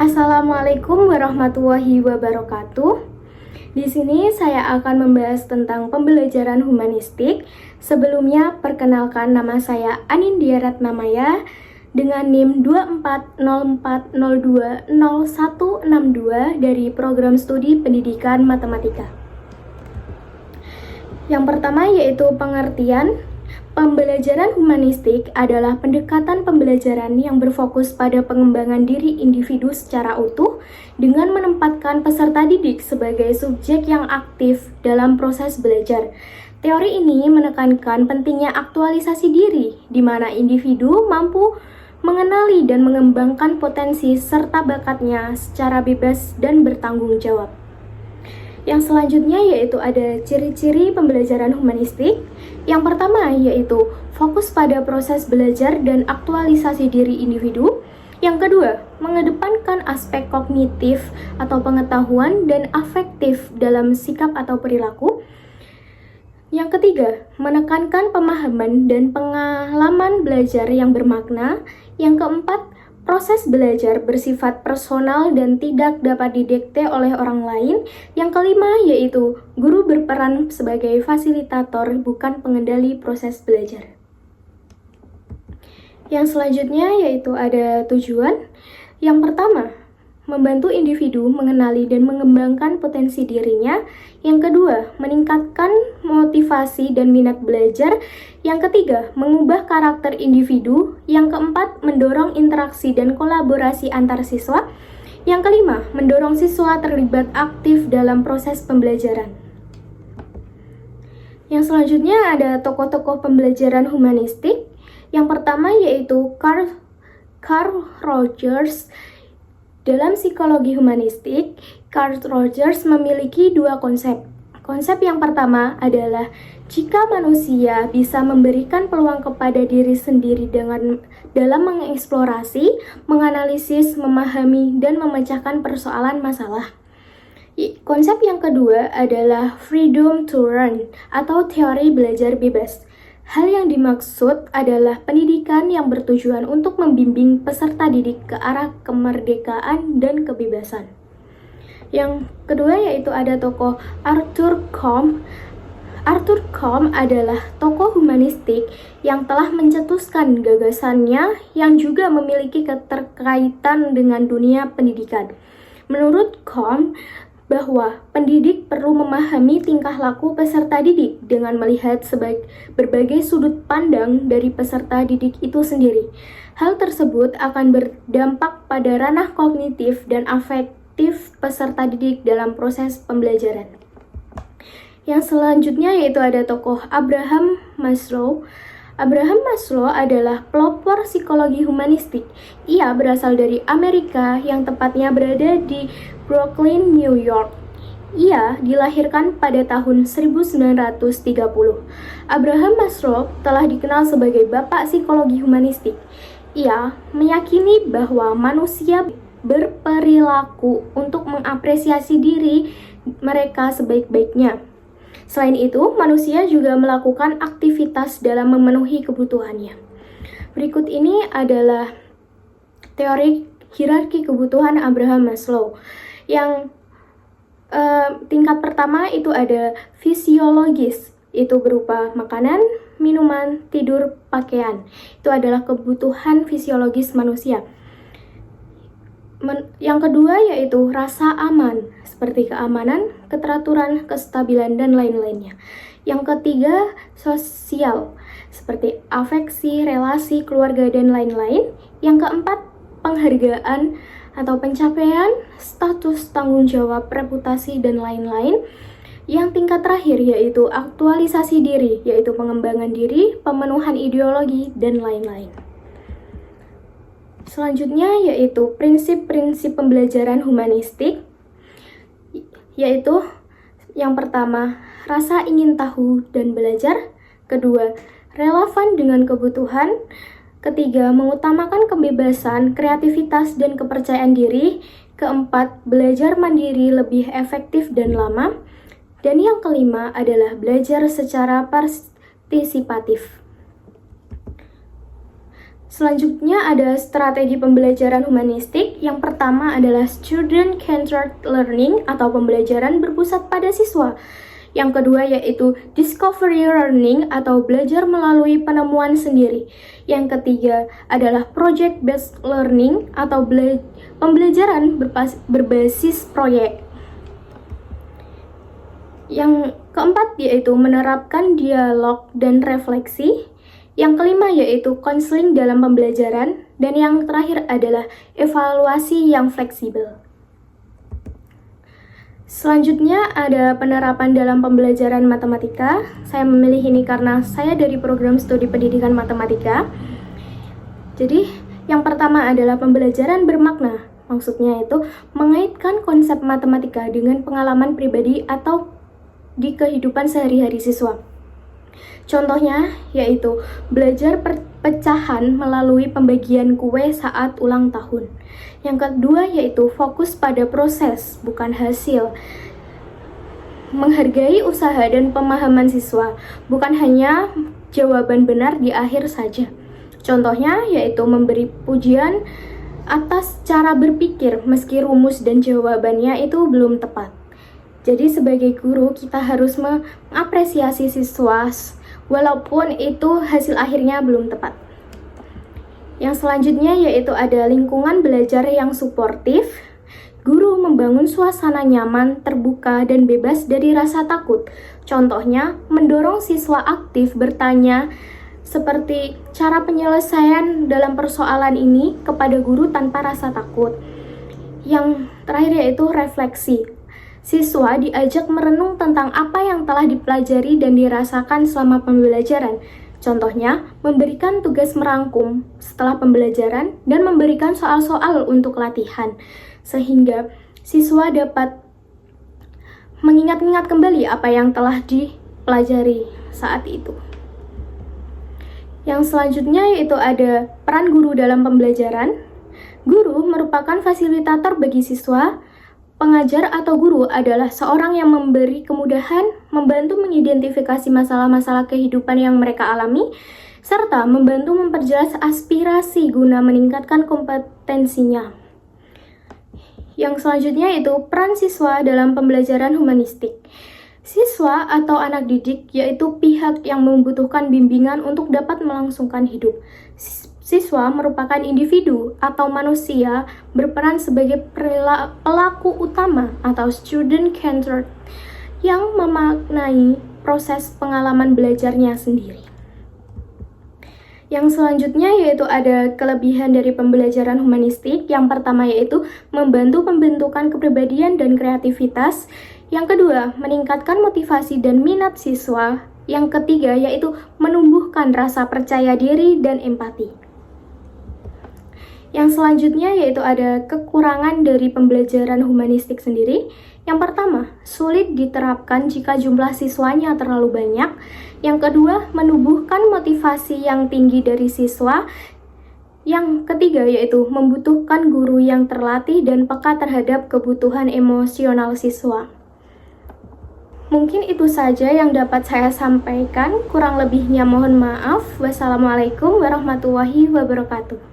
Assalamualaikum warahmatullahi wabarakatuh. Di sini saya akan membahas tentang pembelajaran humanistik. Sebelumnya, perkenalkan, nama saya Anindya Ratnamaya dengan NIM 2404020162 dari Program Studi Pendidikan Matematika. Yang pertama yaitu pengertian. Pembelajaran humanistik adalah pendekatan pembelajaran yang berfokus pada pengembangan diri individu secara utuh dengan menempatkan peserta didik sebagai subjek yang aktif dalam proses belajar. Teori ini menekankan pentingnya aktualisasi diri, di mana individu mampu mengenali dan mengembangkan potensi serta bakatnya secara bebas dan bertanggung jawab. Yang selanjutnya yaitu ada ciri-ciri pembelajaran humanistik. Yang pertama yaitu fokus pada proses belajar dan aktualisasi diri individu. Yang kedua, mengedepankan aspek kognitif atau pengetahuan dan afektif dalam sikap atau perilaku. Yang ketiga, menekankan pemahaman dan pengalaman belajar yang bermakna. Yang keempat, proses belajar bersifat personal dan tidak dapat didikte oleh orang lain. Yang kelima yaitu guru berperan sebagai fasilitator, bukan pengendali proses belajar. Yang selanjutnya yaitu ada tujuan. Yang pertama, membantu individu mengenali dan mengembangkan potensi dirinya. Yang kedua, meningkatkan motivasi dan minat belajar. Yang ketiga, mengubah karakter individu. Yang keempat, mendorong interaksi dan kolaborasi antar siswa. Yang kelima, mendorong siswa terlibat aktif dalam proses pembelajaran. Yang selanjutnya ada tokoh-tokoh pembelajaran humanistik. Yang pertama yaitu Carl Rogers. Dalam psikologi humanistik, Carl Rogers memiliki dua konsep. Konsep yang pertama adalah jika manusia bisa memberikan peluang kepada diri sendiri dalam mengeksplorasi, menganalisis, memahami, dan memecahkan persoalan masalah. Konsep yang kedua adalah freedom to learn atau teori belajar bebas. Hal yang dimaksud adalah pendidikan yang bertujuan untuk membimbing peserta didik ke arah kemerdekaan dan kebebasan. Yang kedua yaitu ada tokoh Arthur Combe. Arthur Combe adalah tokoh humanistik yang telah mencetuskan gagasannya yang juga memiliki keterkaitan dengan dunia pendidikan. Menurut Combe, bahwa pendidik perlu memahami tingkah laku peserta didik dengan melihat berbagai sudut pandang dari peserta didik itu sendiri. Hal tersebut akan berdampak pada ranah kognitif dan afektif peserta didik dalam proses pembelajaran. Yang selanjutnya yaitu ada tokoh Abraham Maslow. Abraham Maslow adalah pelopor psikologi humanistik. Ia berasal dari Amerika, yang tepatnya berada di Brooklyn, New York. Ia dilahirkan pada tahun 1930. Abraham Maslow telah dikenal sebagai bapak psikologi humanistik. Ia meyakini bahwa manusia berperilaku untuk mengapresiasi diri mereka sebaik-baiknya. Selain itu, manusia juga melakukan aktivitas dalam memenuhi kebutuhannya. Berikut ini adalah teori hierarki kebutuhan Abraham Maslow. Yang tingkat pertama itu ada fisiologis, itu berupa makanan, minuman, tidur, pakaian. Itu adalah kebutuhan fisiologis manusia. Yang kedua yaitu rasa aman, seperti keamanan, keteraturan, kestabilan, dan lain-lainnya. Yang ketiga, sosial, seperti afeksi, relasi, keluarga, dan lain-lain. Yang keempat, penghargaan atau pencapaian, status, tanggung jawab, reputasi, dan lain-lain. Yang tingkat terakhir yaitu aktualisasi diri, yaitu pengembangan diri, pemenuhan ideologi, dan lain-lain. Selanjutnya yaitu prinsip-prinsip pembelajaran humanistik, yaitu yang pertama, rasa ingin tahu dan belajar. Kedua, relevan dengan kebutuhan. Ketiga, mengutamakan kebebasan, kreativitas, dan kepercayaan diri. Keempat, belajar mandiri lebih efektif dan lama. Dan yang kelima adalah belajar secara partisipatif. Selanjutnya ada strategi pembelajaran humanistik. Yang pertama adalah student-centered learning atau pembelajaran berpusat pada siswa. Yang kedua yaitu discovery learning atau belajar melalui penemuan sendiri. Yang ketiga adalah project-based learning atau pembelajaran berbasis proyek. Yang keempat yaitu menerapkan dialog dan refleksi. Yang kelima yaitu konseling dalam pembelajaran, dan yang terakhir adalah evaluasi yang fleksibel. Selanjutnya ada penerapan dalam pembelajaran matematika. Saya memilih ini karena saya dari program studi pendidikan matematika. Jadi, yang pertama adalah pembelajaran bermakna. Maksudnya itu mengaitkan konsep matematika dengan pengalaman pribadi atau di kehidupan sehari-hari siswa. Contohnya yaitu belajar pecahan melalui pembagian kue saat ulang tahun. Yang kedua yaitu fokus pada proses, bukan hasil. Menghargai usaha dan pemahaman siswa, bukan hanya jawaban benar di akhir saja. Contohnya yaitu memberi pujian atas cara berpikir meski rumus dan jawabannya itu belum tepat. Jadi sebagai guru kita harus mengapresiasi siswa walaupun itu hasil akhirnya belum tepat. Yang selanjutnya yaitu ada lingkungan belajar yang suportif. Guru membangun suasana nyaman, terbuka, dan bebas dari rasa takut. Contohnya, mendorong siswa aktif bertanya seperti cara penyelesaian dalam persoalan ini kepada guru tanpa rasa takut. Yang terakhir yaitu refleksi. Siswa diajak merenung tentang apa yang telah dipelajari dan dirasakan selama pembelajaran. Contohnya, memberikan tugas merangkum setelah pembelajaran dan memberikan soal-soal untuk latihan, sehingga siswa dapat mengingat-ingat kembali apa yang telah dipelajari saat itu. Yang selanjutnya yaitu ada peran guru dalam pembelajaran. Guru merupakan fasilitator bagi siswa. Pengajar atau guru adalah seorang yang memberi kemudahan, membantu mengidentifikasi masalah-masalah kehidupan yang mereka alami, serta membantu memperjelas aspirasi guna meningkatkan kompetensinya. Yang selanjutnya yaitu peran siswa dalam pembelajaran humanistik. Siswa atau anak didik yaitu pihak yang membutuhkan bimbingan untuk dapat melangsungkan hidup. Siswa merupakan individu atau manusia berperan sebagai pelaku utama atau student-centered yang memaknai proses pengalaman belajarnya sendiri. Yang selanjutnya yaitu ada kelebihan dari pembelajaran humanistik. Yang pertama yaitu membantu pembentukan kepribadian dan kreativitas. Yang kedua, meningkatkan motivasi dan minat siswa. Yang ketiga yaitu menumbuhkan rasa percaya diri dan empati. Yang selanjutnya yaitu ada kekurangan dari pembelajaran humanistik sendiri. Yang pertama, sulit diterapkan jika jumlah siswanya terlalu banyak. Yang kedua, menumbuhkan motivasi yang tinggi dari siswa. Yang ketiga yaitu membutuhkan guru yang terlatih dan peka terhadap kebutuhan emosional siswa. Mungkin itu saja yang dapat saya sampaikan. Kurang lebihnya mohon maaf. Wassalamualaikum warahmatullahi wabarakatuh.